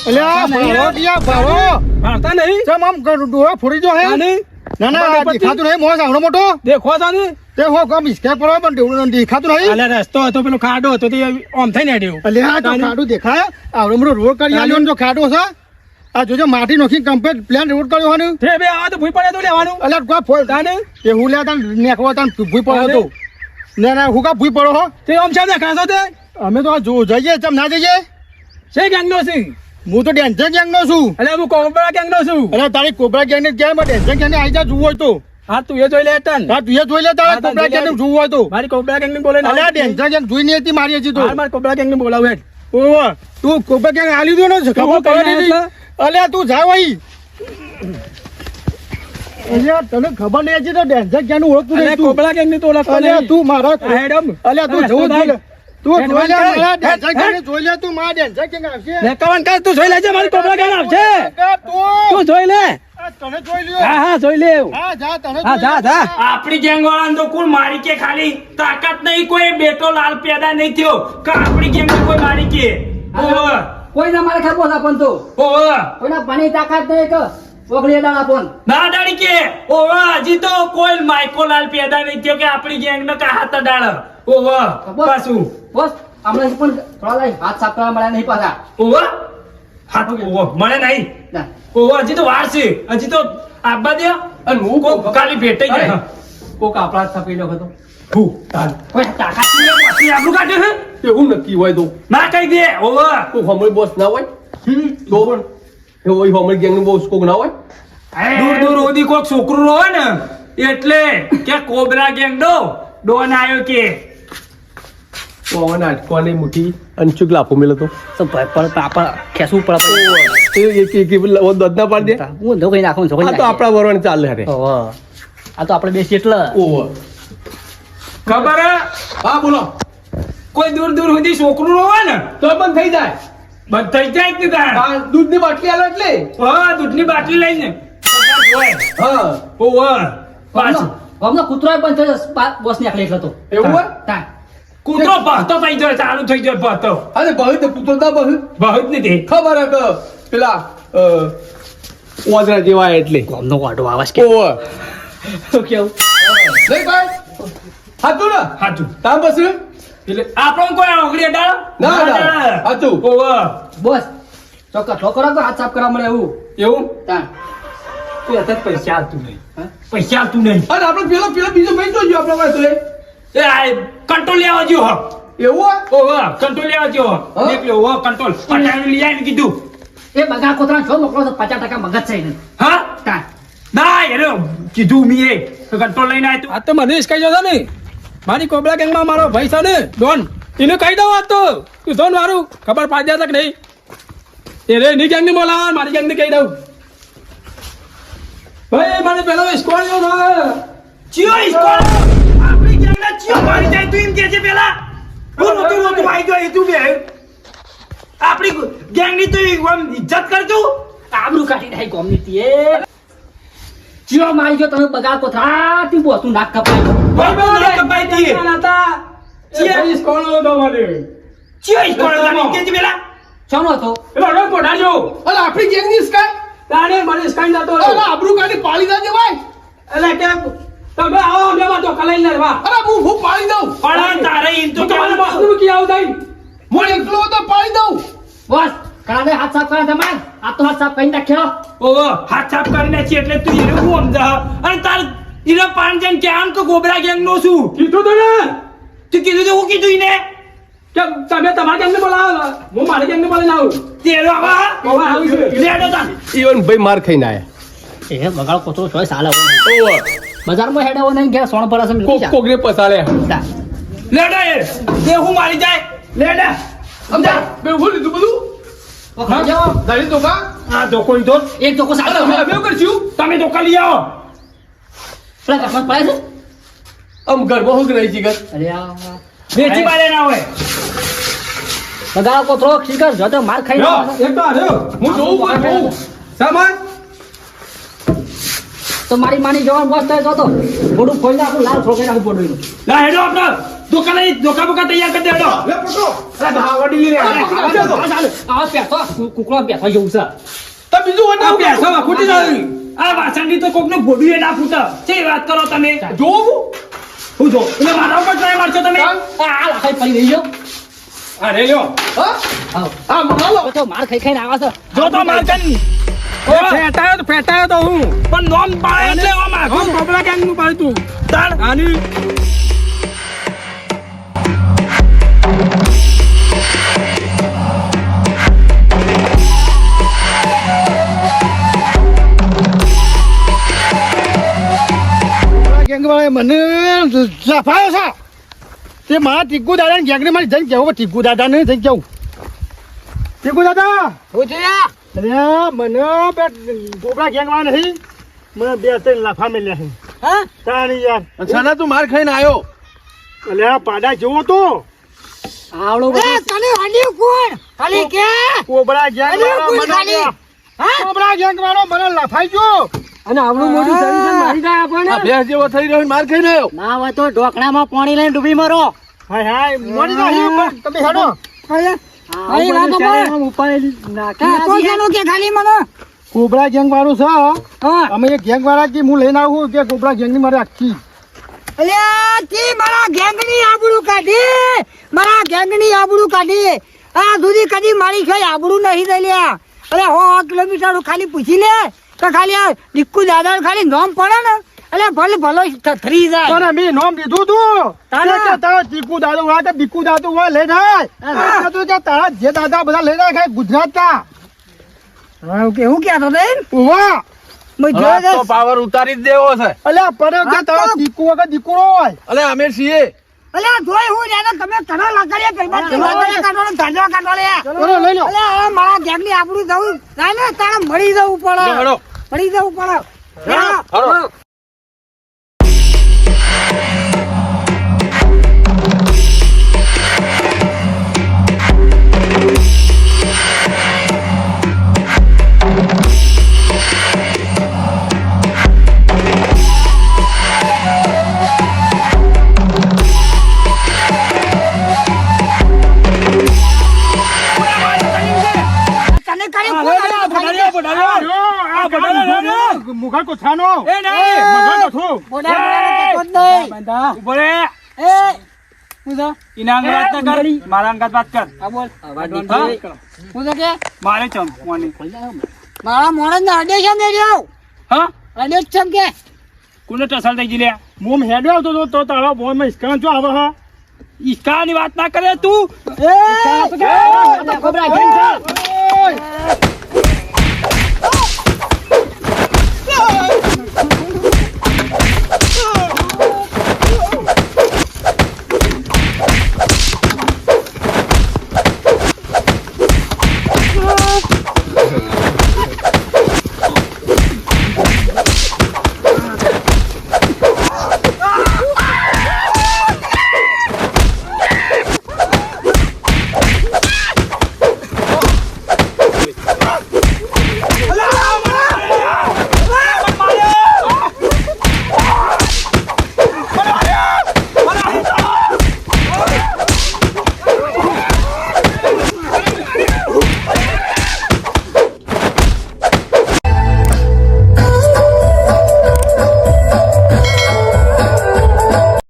ભાવો મારતા નહીં ચમ આમ ડોહા ફોડી જો હે ના ના દેખાતું નહીં મોસ આવડો મોટો દેખો તા ને તે હો ગમ ઇસ્કે પડો પણ દેવડું દેખાતું નહીં અલે રસ્તો હતો પેલો ખાડો હતો તે ઓમ થઈને અડ્યો અલ્યા તો ખાડું દેખાય આવડો મોટો રોડ કરી આલ્યો ને જો ખાડો છે આ જોજો માટી નોખી કમ્પ્લીટ પ્લાન રોડ કર્યો હોને તે બે આવા તો ભૂઈ પડે તો લેવાનું અલ્યા કો ફોલ તાને એ હું લે તાન નેકવો તાન ભૂઈ પડો તો ના હું કા ભૂઈ પડો હો તે ઓમ છે ને ખાસો તે અમે તો જો જઈએ ચમ ના જઈએ છે ગેંગનો છે હું તો ડેન્જર ગેંગ નો છું અલે હું કોબરા ગેંગનો છું અરે તારી કોબરા ગેંગ ને ક્યાં માં ડેન્જર ગેંગ ને આઈ જા જોવો હોય તો હા તું એ જોઈ લે તન હા તું એ જોઈ લે તારા કોબરા ગેંગ ને જોવું હોય તો મારી કોબરા ગેંગ ને બોલે ને અલ્યા ડેન્જર ગેંગ જોઈ નહીં હતી મારી હજી તો મારી કોબરા ગેંગ ને બોલાવ હેડ ઓવા તું કોબરા ગેંગ આલી દો ને ખબર પડે નહીં અલ્યા તું જા વઈ અલ્યા તને ખબર નહીં હજી તો ડેન્જર ગેંગ નું ઓળખતું નહીં તું કોબરા ગેંગ ની તો ઓળખતો અલ્યા તું મારા હેડમ અલ્યા તું જોઈ તું જોઈ લે મારા ડેન્જર ગેંગ ને જોઈ લે તું મારા ડેન્જર ગેંગ આવશે લે કવન કર તું જોઈ લેજે મારી કોબરા ગેંગ આવશે તું જોઈ લે તને જોઈ લ્યો હા જોઈ લે હા જા તને હા જા આપણી ગેંગ વાળાને તો કોણ મારી કે ખાલી તાકાત નહીં કોઈ બેટો લાલ પેદા નહીં થયો કે આપણી ગેંગ કોઈ મારી કે ઓવર કોઈ ના મારે ખાપો આપણ તો ઓવર કોઈના પાણી તાકાત નહીં કે ઓગળી દાળ આપણ ના ડાળી કે ઓવર હજી તો કોઈ માઇકો લાલ પેદા નહીં થયો કે આપણી ગેંગ ને કા હાથ ડાળ ઓવર પાછું બસ હમણાં પણ થોડા લઈ હાથ સાફ કરવા મળ્યા નહીં પાછા ઓવર હાથ ઓવર મળે નહીં ના ઓવર હજી તો વાર છે હજી તો આબા દે અને હું કાલી ભેટાઈ જાય કોક આપણા છપી લો હતો હું તાલ કોઈ તાકાત પછી આપણું કાઢે હે એવું નક્કી હોય તો ના કહી દે ઓવર કોઈ હોમલ બોસ ના હોય તો પણ એવું હોમલ ગેંગ નું બોસ કોક ના હોય દૂર દૂર ઓદી કોક છોકરું હોય ને એટલે કે કોબરા ગેંગ નો ડોન આવ્યો કે પવન આટકોની મુઠ્ઠી અંશુક લાફો મેલો તો તો ભાઈ પર પાપા ખેસું પડે એક દદના પાડી દે હું ધોઈ નાખું છો આ તો આપણા વરવાને ચાલે હરે ઓહો આ તો આપણે બેસી એટલે ઓહો ખબર હે? હા બોલો કોઈ દૂર દૂર સુધી છોકરું હોય ને તો બંધ થઈ જાય બંધ થઈ જાય કે તાર આ દૂધની બાટલી આલો એટલે હા દૂધની બાટલી લઈને હા ઓવર પાછું હમણાં કૂતરો બંધ થયો બોસ ને એકલે હતો એવું હોય તા કૂતરો ભહતો થઈ જાય ચાલુ થઈ જાય ભહતો અરે બહુ તો પુત્ર દા બહુ બહુ જ નથી ખબર હે કે પેલા ઓદરા જેવા એટલે ગોમનો વાડો આવાજ કે ઓહો તો કેવું નહીં ભાઈ હાચું ને સાચું તામ બસ એટલે આપણો કોઈ ઓગળી અડાડો ના અડાડો. સાચું. ઓવર બોસ ચોક્કસ છોકરો તો હાથ સાફ કરવા મળે એવું એવું તા તું અત્યારે પૈસા આપતું નહીં હા? પૈસા આપતું નહીં અને આપણે પેલો બીજો ભાઈ તો જો આપણા પાસે એ આ કંટ્રોલ લેવા જો હો એવું હોય ઓવર કંટ્રોલ લેવા જો હા? નીકળ્યો ઓવર કંટ્રોલ પટાવી લઈ આવીને કીધું એ બગા કોતરા છો મોકલો તો 50% મગજ છે ને હા તા ના યાર કીધું મી એ કંટ્રોલ લઈને આવ્યો આ તો મને જ કહી દો ને મારી કોબરા ગેંગમાં મારો ભાઈ છે ને ડોન એને કહી દઉં આ તો તું જોન મારું ખબર પાડી દે તક નહીં એ રે ની ગેંગ ને બોલાવા મારી ગેંગ ને કહી દઉં ભાઈ મને પેલો સ્કોર જો ના ચિયો ઇસ્કોલ આપણી ગેંગના ચિયો મારી જાય તું એમ કે છે પેલા તું રોતું આવી જાય તું બે આપણી ગેંગની તો ઇજ્જત કર તું આબરૂ કાઢી નાખી ગોમની તીએ જીઓ મારી ગયો તમે બગા કોથરા તી બોતું નાક કપાય બરાબર ના કપાઈ દીએ ચિયા સ્કોર દો મને ચિયો ઇસ્કોલ લાની કે છે પેલા છોનો હતો એલો રે પોડાજો અરે આપણી ગેંગની સ્કાય તારે મને સ્કાઈ જતો અરે આબરૂ કાઢી પાડી દેજે ભાઈ એટલે કે તમે આવો અમે વાતો કલાઈ લે વાહ અરે હું પાડી દઉં પણ તારે એમ તો તમારે બાથરૂમ કી આવ દઈ હું એકલો તો પાડી દઉં બસ કરાવે હાથ સાફ કરા તમાર આ તો હાથ સાફ કરી નાખ્યો ઓવો હાથ સાફ કરી નાખી એટલે તું એને હું સમજા અને તાર ઈનો પાન જન કે આમ તો ગોબરા ગેંગ નો છું કીધું તો ને તું કીધું તો હું કીધું ઈને કે તમે તમારા ગેંગ ને બોલાવો હું મારી ગેંગ ને બોલાવી લાવું તેરો આવા ઓવા આવી છે લેડો તા ઈવન ભાઈ માર ખાઈને આયા એ બગાડ કોતરો ચોય સાલા ઓહો બજારમાં હેડાવો નહીં ઘેર સોણ પર અસમ કોક કોકને પસાડ્યા લેડો એ તે હું મારી જાય લેડા સમજા બે હું લીધું બધું દાડી તો કા આ તો કોઈ તો એક તો કો અરે સાલા અમે અમે કરશું તમે તો કલી આવો પેલા ઘરમાં પડે છે આમ ઘરમાં હું નહીં જીગર અરે આ વેચી બારે ના હોય બગાડ કોતરો શીખર જો તો માર ખાઈ યો એક તો આજો હું જોઉં પણ જોઉં સામાન તો મારી માની જવાન બસ થાય તો મોડું ખોઈ નાખું લાલ છોકરી નાખું પડ્યું લા હેડો આપણે ધોકા બોકા તૈયાર કરી દેડો લે પકડો અરે ભાવ વડી લે આ પેસો કુકડો પેસો જેવું છે તો બીજું આ વટાવ બેસો ખૂટી જાય આ વાસણની તો કોકનું ભોડું ના ફૂટા છે વાત કરો તમે જોવું હું જો એટલે મારા ઉપર ટ્રાય મારશો તમે આ લાખાઈ પડી રહી ગયો અરે લ્યો હા માલો તો માર ખાઈ ખાઈને આવે છે જો તો મારકન ફેટાયો તો હું પણ નોમ પાડે એટલે ઓ માગું કોબલા ગેંગ નું પાડ્યું તાણ આની ગેંગ વાળાએ મને લફાયો છે તે મારા ટીકુ દાદા ને ગેંગને મારી જઈને કેવું ટીકુ દાદા ને જઈને કેવું ટીકુ દાદા હું છે અરે મને બે ગોબરા ગેંગ વાળા નહીં મને બે ત્રણ લાફા મેલ્યા છે હા તાણી યાર સાના તું માર ખાઈને આવ્યો અલે આ પાડા જેવો તો આવડો તને હલ્યું કોણ ખાલી કે કોબરા ગેંગ વાળો મને ખાલી? હા? કોબરા ગેંગ વાળો મને લફાઈ ગયો અને આવડું મોટું શરીર છે, મારી જાય આપણને આ ભેંસ જેવો થઈ રહ્યો માર ખાઈને આવ્યો ના હોય તો ઢોકણામાં પાણી લઈને ડૂબી મરો હાય હાય મોડી જાય પણ તમે હેડો કોબરા ગેંગ વાળું છે અમે એક ગેંગ વાળા કે હું લઈને આવું કે કોબરા ગેંગ ની મારે આખી મારા ગેંગની આબરૂ કાઢી આ સુધી કદી મારી છે આબરૂ નહીં દઈ લ્યા અરે 100 કિલોમીટર ખાલી પૂછી લે તો ખાલી આ દીકુ દાદા ખાલી નોમ પડે ને એટલે ભલે ભલો થરી જાય તને મેં નામ દીધું તું તારે કે તારા ચીકુ દાદુ હોય કે બીકુ દાદુ હોય લઈ જાય તું કે તારા જે દાદા બધા લઈ જાય ગુજરાત ના કેવું કહેતો બેન વાહ તો પાવર ઉતારી જ દેવો છે અલ્યા પર કે તારા ચીકુ વગર દીકરો હોય અલે અમે છીએ અલ્યા જોઈ હું જાને તમે તનો લગાડ્યા કઈમાં કાઢવાનો ધાંધા કાઢવા લે ચલો લઈ લો અલ્યા હવે મારા ગેંગની આબરૂ જવું જાય ને તારે મળી જવું પડે હેડો. મળી જવું પડે હરો તને કરી મુઘા કોઠાનો એ નહીં મુઘા કોઠો મારા મોણસ ને અડે છે ને રહ્યો હા અડે જ છે કે કોને ટસલ થઈ ગઈ મોમ હેડ્યો આવતો તો તારા બોય માં ઇસ્કાન જો આવે હા ઈસ્કાની વાત ના કરે તું એ ઓય